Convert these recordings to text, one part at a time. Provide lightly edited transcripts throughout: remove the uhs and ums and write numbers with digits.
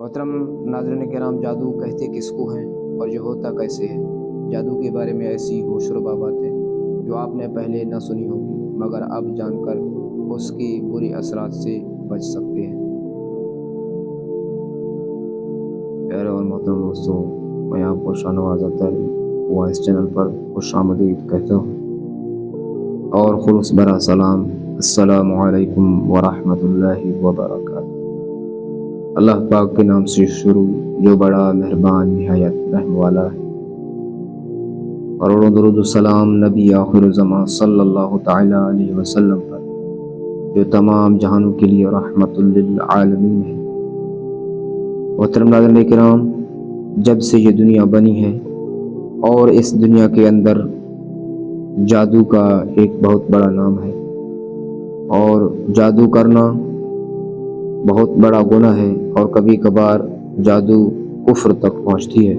मोहतरम नाज़रीन किराम, जादू कहते किसको हैं और ये होता कैसे है। जादू के बारे में ऐसी होशरुबा बातें जो आपने पहले न सुनी होगी, मगर अब जानकर उसकी बुरी असरात से बच सकते हैं। प्यारे और मोहतरम दोस्तों, मैं आपको शाहनवाज़ अख्तर वॉइस चैनल पर खुशामदीद कहता हूँ और खुलूस भरा सलाम, अस्सलामु अलैकुम वरहमतुल्लाहि वबरकातुहू। अल्लाह पाक के नाम से शुरू जो बड़ा मेहरबान निहायत रहम वाला है, और दुरूद सलाम नबी आखिर ज़मां सल्लल्लाहु तआला अलैहि वसल्लम पर जो तमाम जहानों के लिए रहमतुल लिल आलमीन है। मोहतरम नाज़रीन किराम, जब से ये दुनिया बनी है और इस दुनिया के अंदर जादू का एक बहुत बड़ा नाम है, और जादू करना बहुत बड़ा गुनाह है और कभी कभार जादू कुफ्र तक पहुँचती है।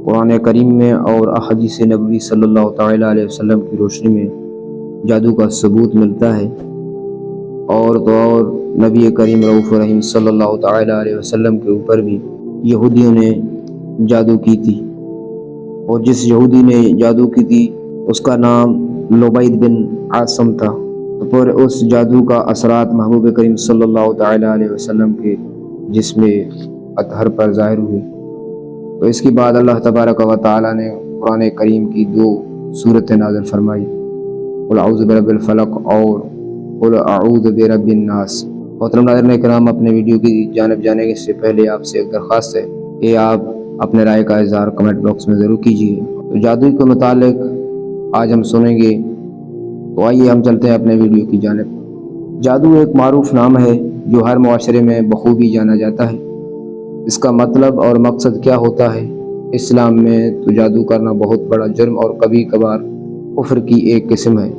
कुरान करीम में और अहदीस नबवी सल्लल्लाहु तआला अलैहि वसल्लम की रोशनी में जादू का सबूत मिलता है। और तो और नबी करीम रऊफ़ रहीम सल्लल्लाहु तआला अलैहि वसल्लम के ऊपर भी यहूदियों ने जादू की थी, और जिस यहूदी ने जादू की थी उसका नाम लुबैद बिन आसम था। पर उस जादू का असरात महबूब करीम सल्लल्लाहु तआला अलैहि वसल्लम के जिस्म अतहर पर ज़ाहिर हुए। तो इसके बाद अल्लाह तबारक व तआला ने कुरान करीम की दो सूरतें नाज़िल फरमाई, कुल अऊज़ु बिरब्बिल फलक और कुल अऊज़ु बिरब्बिन नास। मोहतरम नाज़रीन किराम, अपने वीडियो की जानिब जाने से पहले आपसे एक दरख्वास्त है कि आप अपने राय का इज़हार कमेंट बॉक्स में ज़रूर कीजिए। तो जादू के मुतालिक आज हम सुनेंगे, तो आइए हम चलते हैं अपने वीडियो की जानिब। जादू एक मारूफ नाम है जो हर मुआशरे में बखूबी जाना जाता है। इसका मतलब और मकसद क्या होता है? इस्लाम में तो जादू करना बहुत बड़ा जुर्म और कभी कभार कुफ्र की एक किस्म है,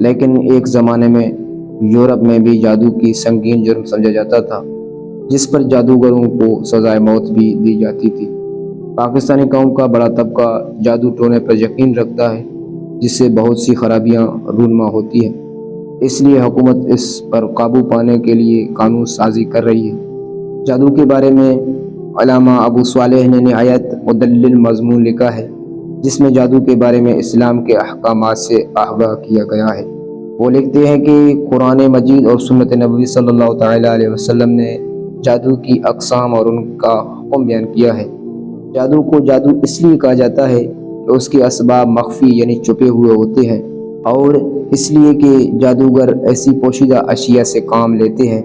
लेकिन एक ज़माने में यूरोप में भी जादू की संगीन जुर्म समझा जाता था, जिस पर जादूगरों को सज़ाए मौत भी दी जाती थी। पाकिस्तानी कौम का बड़ा तबका जादू टोने पर यकीन रखता है, जिससे बहुत सी खराबियाँ रूनमा होती हैं। इसलिए हुकूमत इस पर काबू पाने के लिए कानून साजी कर रही है। जादू के बारे में अल्लामा अबू स्वालेह ने निहायत मुदल्लिल मज़मून लिखा है, जिसमें जादू के बारे में इस्लाम के अहकामात से आगाह किया गया है। वो लिखते हैं कि कुरान मजीद और सुन्नत नबवी सल्लल्लाहु तआला अलैहि वसल्लम ने जादू की अक़साम और उनका हुक्म बयान किया है। जादू को जादू इसलिए कहा जाता है कि उसके असबाब मख्फी यानी छुपे हुए होते हैं, और इसलिए कि जादूगर ऐसी पोशीदा अशिया से काम लेते हैं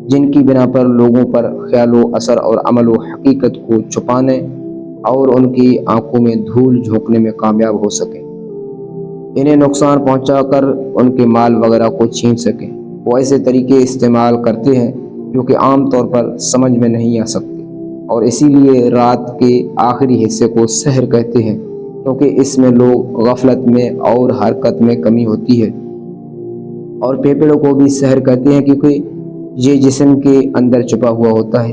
जिनकी बिना पर लोगों पर ख्यालो असर और अमलो हकीकत को छुपाने और उनकी आंखों में धूल झोंकने में कामयाब हो सके, इन्हें नुकसान पहुंचाकर उनके माल वगैरह को छीन सकें। वो ऐसे तरीके इस्तेमाल करते हैं जो कि आम तौर पर समझ में नहीं आ सकते, और इसीलिए रात के आखिरी हिस्से को सहर कहते हैं, क्योंकि इसमें लोग गफलत में और हरकत में कमी होती है। और फेफड़ों को भी सहर कहते हैं क्योंकि ये जिस्म के अंदर छुपा हुआ होता है।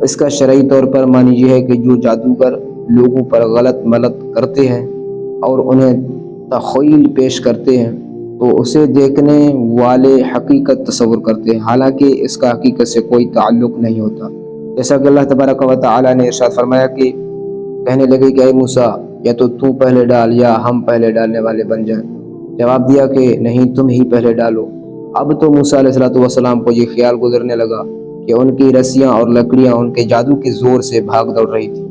इसका शरई तौर पर मानी यह है कि जो जादूगर लोगों पर गलत मलत करते हैं और उन्हें तख़य्युल पेश करते हैं, तो उसे देखने वाले हकीकत तस्वुर करते हैं, हालांकि इसका हकीकत से कोई ताल्लुक़ नहीं होता। जैसा कि अल्लाह तबारक व तआला ने इरशाद फरमाया कि कहने लगे कि ऐ मूसा, या तो तू पहले डाल या हम पहले डालने वाले बन जाएं। जवाब दिया कि नहीं, तुम ही पहले डालो। अब तो मूसा अलैहिस्सलातु वस्सलाम को ये ख्याल गुजरने लगा कि उनकी रस्सियाँ और लकड़ियाँ उनके जादू के जोर से भाग दौड़ रही थी।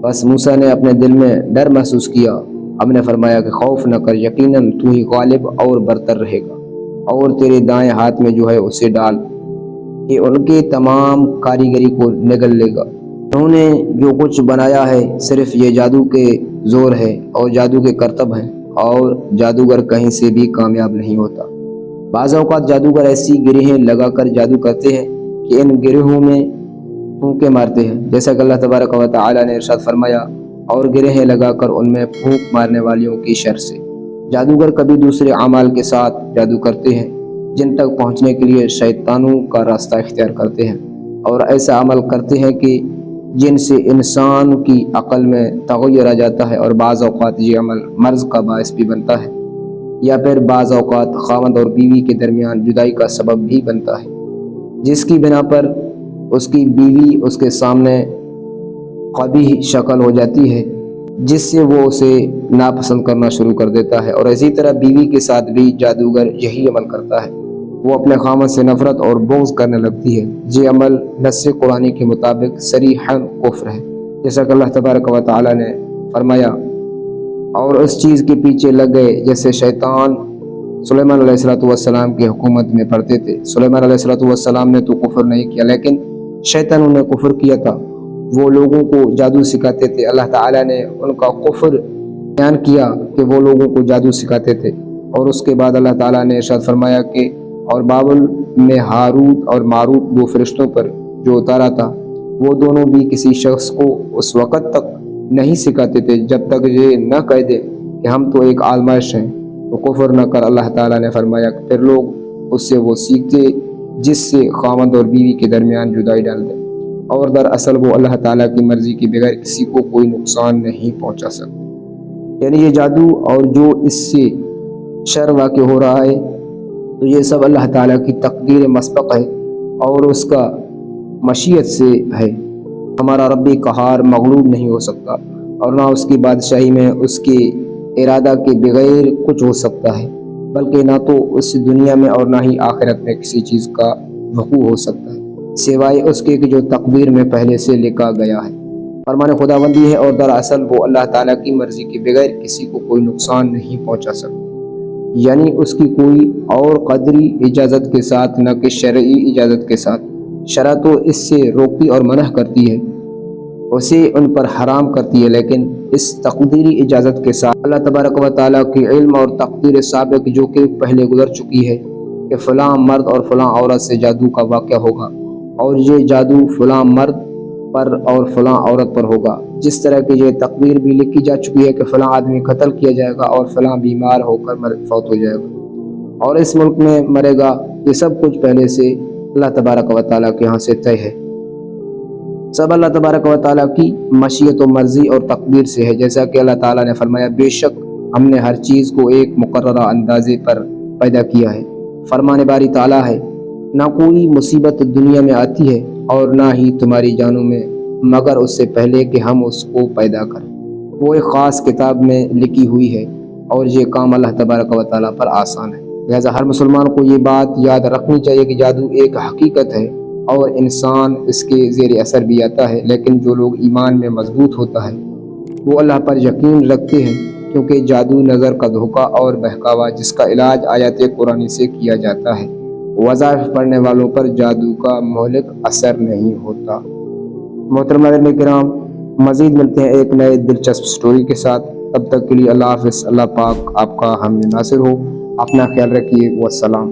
बस मूसा ने अपने दिल में डर महसूस किया। हमने फरमाया कि खौफ न कर, यकीनन तू ही गालिब और बरतर रहेगा, और तेरे दाएं हाथ में जो है उसे डाल कि उनके तमाम कारीगरी को निगल लेगा। उन्होंने जो कुछ बनाया है सिर्फ ये जादू के जोर है और जादू के करतब हैं, और जादूगर कहीं से भी कामयाब नहीं होता। बाज़ औक़ात जादूगर ऐसी गिरहें लगाकर जादू करते हैं कि इन गिरोहों में फूंके मारते हैं, जैसा कि अल्लाह तबारक व तआला ने इरशाद फरमाया, और गिरहें लगाकर उनमें फूंक मारने वालियों की शर से। जादूगर कभी दूसरे अमाल के साथ जादू करते हैं जिन तक पहुँचने के लिए शैतानों का रास्ता इख्तियार करते हैं, और ऐसा अमल करते हैं कि जिनसे इंसान की अक़ल में तग़य्युर आ जाता है, और बाज़ औक़ात ये अमल मर्ज़ का बाइस भी बनता है, या फिर बाज़ औक़ात ख़ावंद और बीवी के दरमियान जुदाई का सबब भी बनता है, जिसकी बिना पर اس کی بیوی اس کے سامنے قبیح شکل ہو جاتی ہے جس سے وہ اسے ناپسند کرنا شروع کر دیتا ہے، اور اسی طرح بیوی کے ساتھ بھی جادوگر یہی عمل کرتا ہے، وہ اپنے خامد سے نفرت اور بغض کرنے لگتی ہے۔ یہ عمل نص قرآنی کے مطابق صریحاً کفر ہے، جیسا کہ اللہ تبارک و تعالیٰ نے فرمایا، اور اس چیز کے پیچھے لگ گئے جیسے شیطان سلیمان علیہ السلام کی حکومت میں پڑھتے تھے۔ سلیمان علیہ السلام نے تو کفر نہیں کیا، لیکن شیطانوں نے کفر کیا تھا، وہ لوگوں کو جادو سکھاتے تھے۔ اللہ تعالیٰ نے ان کا کفر بیان کیا کہ وہ لوگوں کو جادو سکھاتے تھے، اور اس کے بعد اللہ تعالیٰ نے ارشاد فرمایا کہ اور بابل میں ہاروت اور ماروت دو فرشتوں پر جو اتارا تھا، وہ دونوں بھی کسی شخص کو اس وقت تک نہیں سکھاتے تھے جب تک یہ نہ کہہ دے کہ ہم تو ایک آزمائش ہیں، تو کفر نہ کر۔ اللہ تعالیٰ نے فرمایا کہ پھر لوگ اس سے وہ سیکھتے جس سے خاوند اور بیوی کے درمیان جدائی ڈال دے، اور دراصل وہ اللہ تعالیٰ کی مرضی کے بغیر کسی کو کوئی نقصان نہیں پہنچا سکتے۔ یعنی یہ جادو اور جو اس سے شر واقع ہو رہا ہے، تو یہ سب اللہ تعالیٰ کی تقدیر مسبق ہے اور اس کا مشیت سے ہے۔ ہمارا رب قہار مغلوب نہیں ہو سکتا، اور نہ اس کی بادشاہی میں اس کے ارادہ کے بغیر کچھ ہو سکتا ہے، بلکہ نہ تو اس دنیا میں اور نہ ہی آخرت میں کسی چیز کا وقوع ہو سکتا ہے سوائے اس کے کہ جو تقدیر میں پہلے سے لکھا گیا ہے۔ فرمان خداوندی ہے، اور دراصل وہ اللہ تعالیٰ کی مرضی کے بغیر کسی کو کوئی نقصان نہیں پہنچا سکتا، یعنی اس کی کوئی اور قدری اجازت کے ساتھ، نہ کہ شرعی اجازت کے ساتھ۔ شرع تو اس سے روکتی اور منع کرتی ہے، اسے ان پر حرام کرتی ہے، لیکن اس تقدیری اجازت کے ساتھ اللہ تبارک و تعالیٰ کی علم اور تقدیر سابق جو کہ پہلے گزر چکی ہے کہ فلاں مرد اور فلاں عورت سے جادو کا واقعہ ہوگا، اور یہ جادو فلاں مرد پر اور فلاں عورت پر ہوگا، جس طرح کی یہ تقدیر بھی لکھی جا چکی ہے کہ فلاں آدمی قتل کیا جائے گا اور فلاں بیمار ہو کر فوت ہو جائے گا اور اس ملک میں مرے گا۔ یہ سب کچھ پہلے سے اللہ تبارک و تعالیٰ کے ہاں سے طے ہے، سب اللہ تبارک و تعالیٰ کی مشیت و مرضی اور تقدیر سے ہے۔ جیسا کہ اللہ تعالیٰ نے فرمایا، بے شک ہم نے ہر چیز کو ایک مقررہ اندازے پر پیدا کیا ہے۔ فرمان باری تعالیٰ ہے، نہ کوئی مصیبت دنیا میں آتی ہے اور نہ ہی تمہاری جانوں میں مگر اس سے پہلے کہ ہم اس کو پیدا کریں، وہ ایک خاص کتاب میں لکھی ہوئی ہے، اور یہ کام اللہ تبارک و تعالیٰ پر آسان ہے۔ لہذا ہر مسلمان کو یہ بات یاد رکھنی چاہیے کہ جادو ایک حقیقت ہے اور انسان اس کے زیر اثر بھی آتا ہے، لیکن جو لوگ ایمان میں مضبوط ہوتا ہے وہ اللہ پر یقین رکھتے ہیں، کیونکہ جادو نظر کا دھوکہ اور بہکاوا جس کا علاج آیات قرآنی سے کیا جاتا ہے، وظائف پڑھنے والوں پر جادو کا مہلک اثر نہیں ہوتا۔ محترم ناظرین کرام، مزید ملتے ہیں ایک نئے دلچسپ سٹوری کے ساتھ، تب تک کے لیے اللہ حافظ۔ اللہ پاک آپ کا حامی ناصر ہو، اپنا خیال رکھیے، والسلام۔